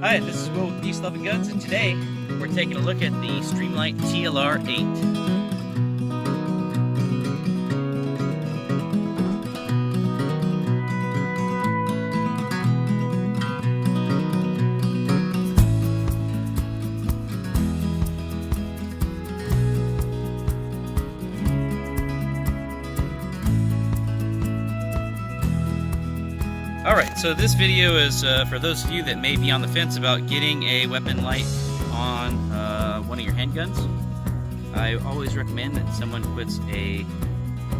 Hi, this is Will with Peace, Love, and Guns, and today we're taking a look at the Streamlight TLR8. Alright, so this video is for those of you that may be on the fence about getting a weapon light on one of your handguns. I always recommend that someone puts a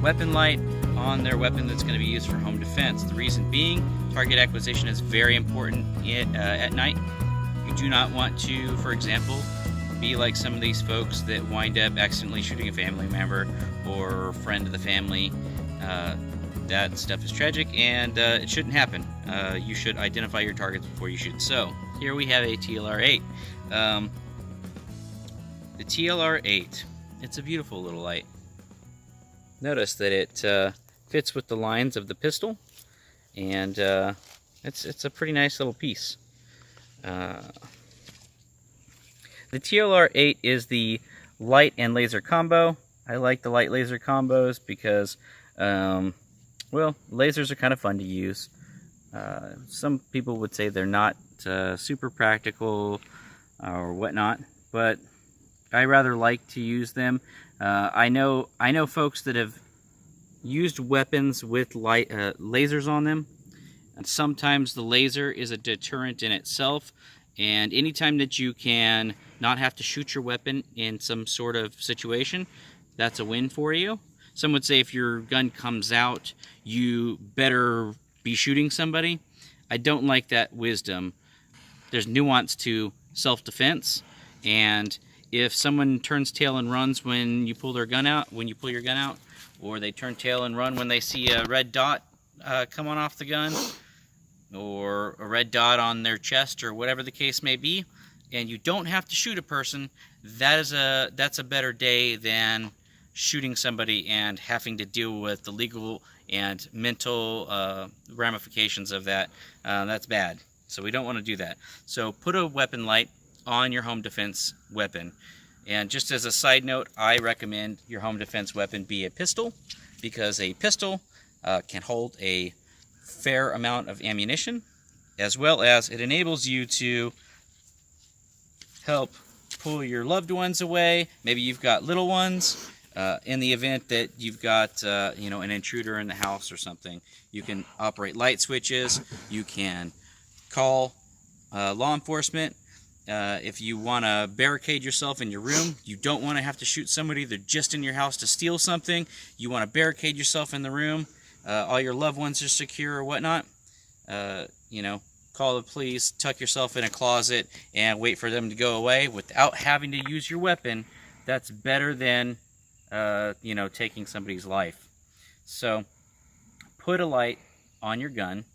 weapon light on their weapon that's going to be used for home defense. The reason being, target acquisition is very important at night. You do not want to, for example, be like some of these folks that wind up accidentally shooting a family member or friend of the family. That stuff is tragic, and it shouldn't happen. You should identify your targets before you shoot. So, here we have a TLR8. The TLR8, it's a beautiful little light. Notice that it fits with the lines of the pistol, and it's a pretty nice little piece. The TLR8 is the light and laser combo. I like the light laser combos because well, lasers are kind of fun to use. Some people would say they're not super practical or whatnot, but I rather like to use them. I know folks that have used weapons with lasers on them, and sometimes the laser is a deterrent in itself. And anytime that you can not have to shoot your weapon in some sort of situation, that's a win for you. Some would say if your gun comes out, you better be shooting somebody. I don't like that wisdom. There's nuance to self-defense, and if someone turns tail and runs when you pull your gun out, or they turn tail and run when they see a red dot come on off the gun, or a red dot on their chest, or whatever the case may be, and you don't have to shoot a person, that's a better day than shooting somebody and having to deal with the legal and mental ramifications of that. That's bad. So we don't want to do that. So put a weapon light on your home defense weapon. And just as a side note, I recommend your home defense weapon be a pistol, because a pistol can hold a fair amount of ammunition, as well as it enables you to help pull your loved ones away. Maybe you've got little ones. In the event that you've got an intruder in the house or something, you can operate light switches. You can call law enforcement. If you want to barricade yourself in your room, you don't want to have to shoot somebody. They're just in your house to steal something. You want to barricade yourself in the room. All your loved ones are secure or whatnot. Call the police, tuck yourself in a closet, and wait for them to go away without having to use your weapon. That's better than taking somebody's life. So put a light on your gun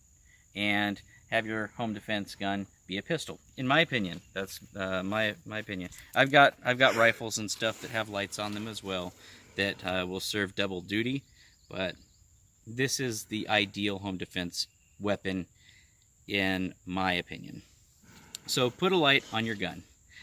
and have your home defense gun be a pistol. In my opinion, that's my opinion. I've got rifles and stuff that have lights on them as well that will serve double duty, but this is the ideal home defense weapon in my opinion. So put a light on your gun.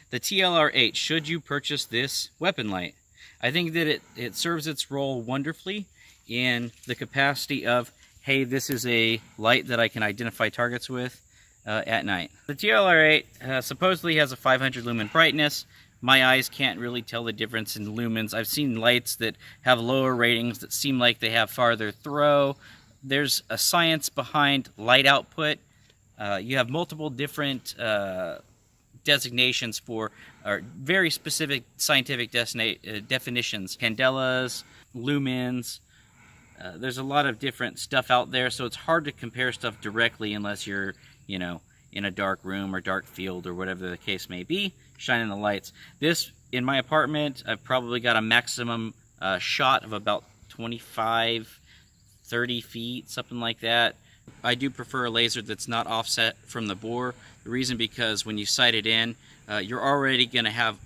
The TLR8, should you purchase this weapon light? I think that it serves its role wonderfully in the capacity of, hey, this is a light that I can identify targets with at night. The TLR8 supposedly has a 500 lumen brightness. My eyes can't really tell the difference in lumens. I've seen lights that have lower ratings that seem like they have farther throw. There's a science behind light output. You have multiple different designations for very specific scientific definitions. Candelas, lumens. There's a lot of different stuff out there, so it's hard to compare stuff directly unless you're, in a dark room or dark field or whatever the case may be, shining the lights. This, in my apartment, I've probably got a maximum shot of about 25, 30 feet, something like that. I do prefer a laser that's not offset from the bore. The reason because when you sight it in, you're already going to have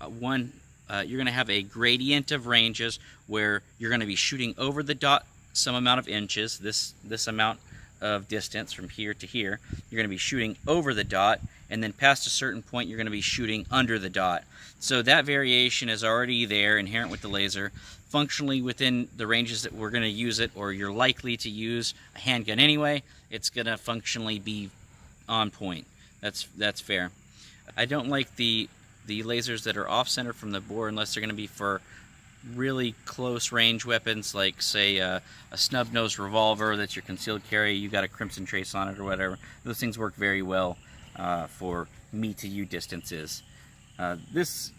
a gradient of ranges where you're going to be shooting over the dot some amount of inches, this amount of distance from here to here, you're going to be shooting over the dot, and then past a certain point you're going to be shooting under the dot. So that variation is already there, inherent with the laser, functionally within the ranges that we're going to use it, or you're likely to use a handgun anyway. It's going to functionally be on point. That's fair. I don't like the lasers that are off center from the bore unless they're going to be for really close range weapons, like say a snub nose revolver that's your concealed carry, you got a crimson trace on it or whatever. Those things work very well for me to you distances.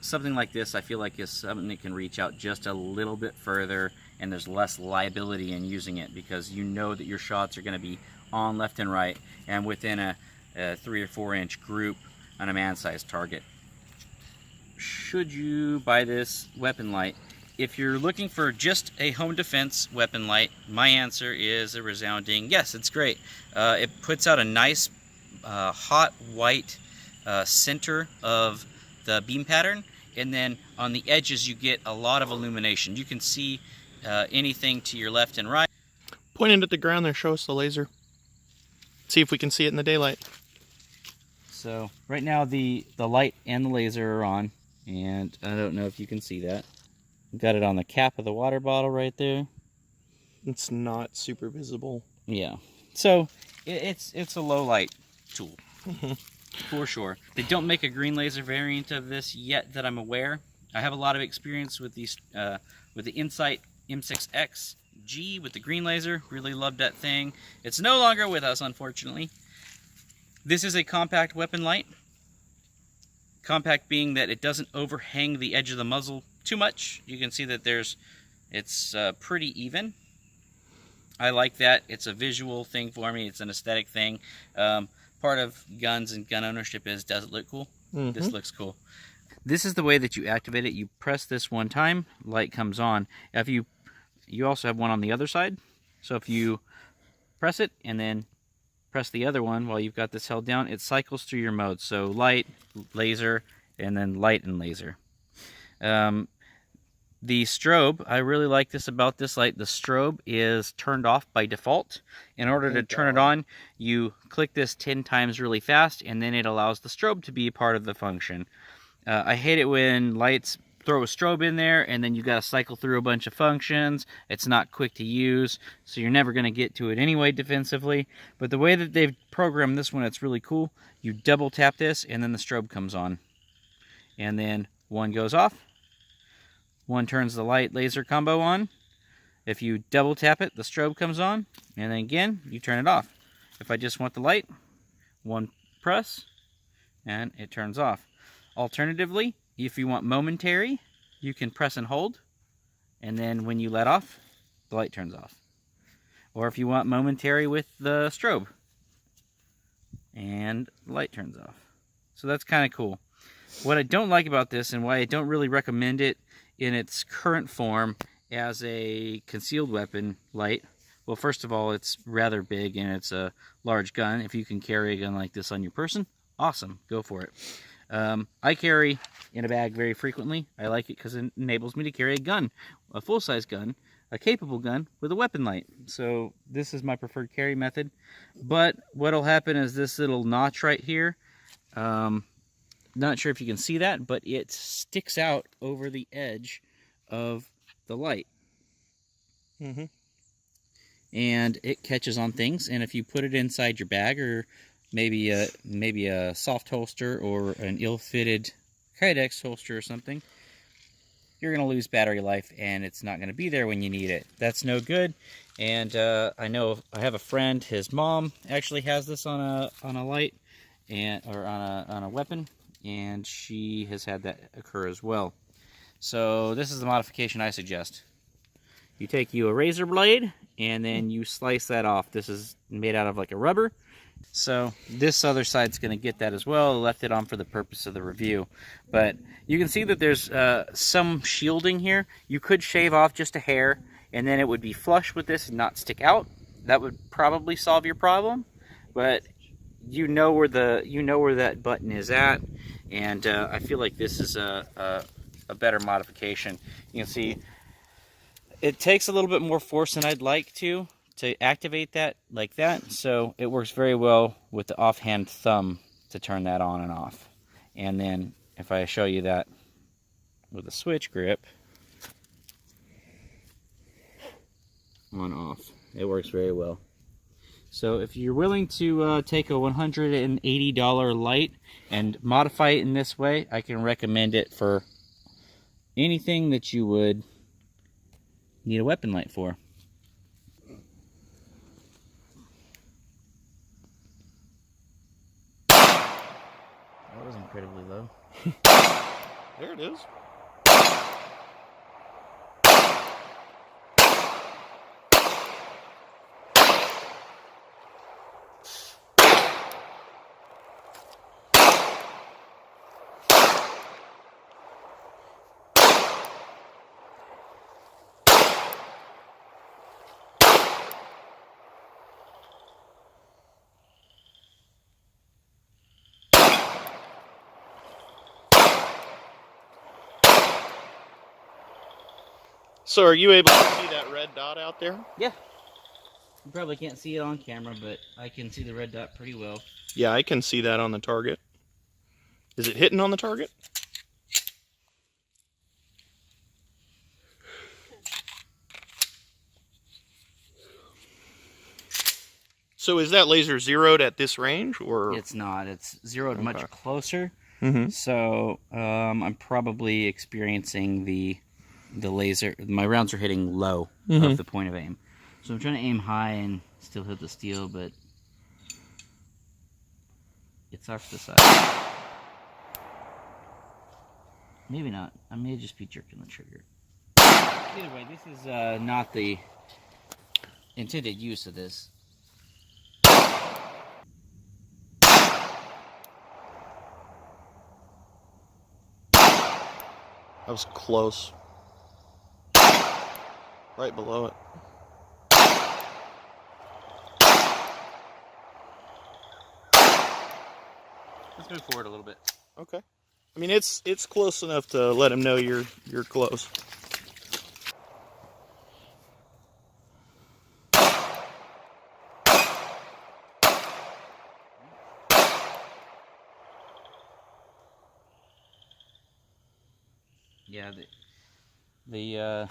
Something like this I feel like is something that can reach out just a little bit further, and there's less liability in using it because you know that your shots are going to be on left and right and within a 3 or 4 inch group on a man-sized target. Should you buy this weapon light? If you're looking for just a home defense weapon light, my answer is a resounding yes, it's great. It puts out a nice hot white center of the beam pattern, and then on the edges you get a lot of illumination. You can see anything to your left and right. Point it at the ground there, show us the laser. See if we can see it in the daylight. So right now the light and the laser are on, and I don't know if you can see that. Got it on the cap of the water bottle right there. It's not super visible. Yeah, so it's a low light tool for sure. They don't make a green laser variant of this yet that I'm aware. I have a lot of experience with these with the Insight M6X G with the green laser. Really loved that thing. It's no longer with us, unfortunately. This is a compact weapon light. Compact being that it doesn't overhang the edge of the muzzle too much. You can see that it's pretty even. I like that. It's a visual thing for me. It's an aesthetic thing. Part of guns and gun ownership is, does it look cool? This looks cool. This is the way that you activate it. You press this one time, light comes on. If you also have one on the other side. So if you press it and then press the other one while you've got this held down, it cycles through your modes. So light, laser, and then light and laser. The strobe, I really like this about this light. The strobe is turned off by default. In order to turn it on, you click this 10 times really fast, and then it allows the strobe to be a part of the function. I hate it when lights throw a strobe in there, and then you got to cycle through a bunch of functions. It's not quick to use, so you're never going to get to it anyway defensively. But the way that they've programmed this one, it's really cool. You double tap this, and then the strobe comes on. And then one goes off. One turns the light laser combo on. If you double tap it, the strobe comes on, and then again, you turn it off. If I just want the light, one press, and it turns off. Alternatively, if you want momentary, you can press and hold, and then when you let off, the light turns off. Or if you want momentary with the strobe, and the light turns off. So that's kind of cool. What I don't like about this, and why I don't really recommend it in its current form as a concealed weapon light, well, first of all, it's rather big and it's a large gun. If you can carry a gun like this on your person, awesome, go for it. I carry in a bag very frequently. I like it because it enables me to carry a gun, a full-size gun, a capable gun with a weapon light. So this is my preferred carry method. But what'll happen is this little notch right here, not sure if you can see that, but it sticks out over the edge of the light. And it catches on things, and if you put it inside your bag, or maybe a soft holster or an ill-fitted Kydex holster or something, you're going to lose battery life, and it's not going to be there when you need it. That's no good. And I know I have a friend, his mom actually has this on a light, or on a weapon, and she has had that occur as well. So this is the modification I suggest. You take a razor blade, and then you slice that off. This is made out of like a rubber. So this other side's going to get that as well. I left it on for the purpose of the review. But you can see that there's some shielding here. You could shave off just a hair, and then it would be flush with this and not stick out. That would probably solve your problem. But you know where that button is at, and I feel like this is a better modification. You can see it takes a little bit more force than I'd like to to activate that like that, so it works very well with the offhand thumb to turn that on and off. And then if I show you that with a switch grip, on off, it works very well. So if you're willing to take a $180 light and modify it in this way, I can recommend it for anything that you would need a weapon light for. That was incredibly low. There it is. So are you able to see that red dot out there? Yeah. You probably can't see it on camera, but I can see the red dot pretty well. Yeah, I can see that on the target. Is it hitting on the target? So is that laser zeroed at this range, or? It's not. It's zeroed much closer. Mm-hmm. So I'm probably experiencing the laser. My rounds are hitting low of the point of aim. So I'm trying to aim high and still hit the steel, but it's off to the side. Maybe not. I may just be jerking the trigger. Either way, this is not the intended use of this. That was close. Right below it. Let's move forward a little bit. Okay. I mean, it's close enough to let him know you're close. Yeah, the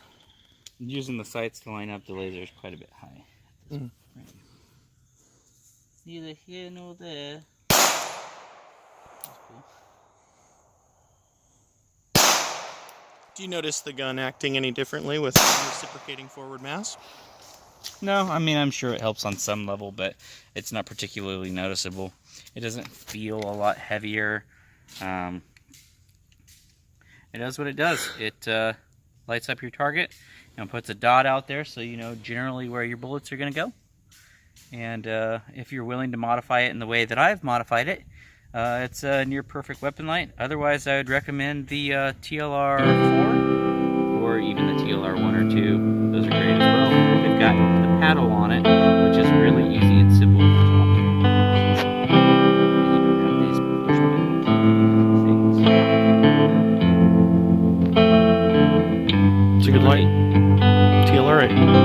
using the sights to line up the laser is quite a bit high. Neither here nor there. That's cool. Do you notice the gun acting any differently with reciprocating forward mass? No, I mean, I'm sure it helps on some level, but it's not particularly noticeable. It doesn't feel a lot heavier. It does what it does. It lights up your target and puts a dot out there so you know generally where your bullets are going to go. And if you're willing to modify it in the way that I've modified it, it's a near perfect weapon light. Otherwise, I would recommend the TLR4 or even the TLR1 or 2. Those are great as well. They've got the paddle on it, which is really easy and simple. It's a good light. TLR8.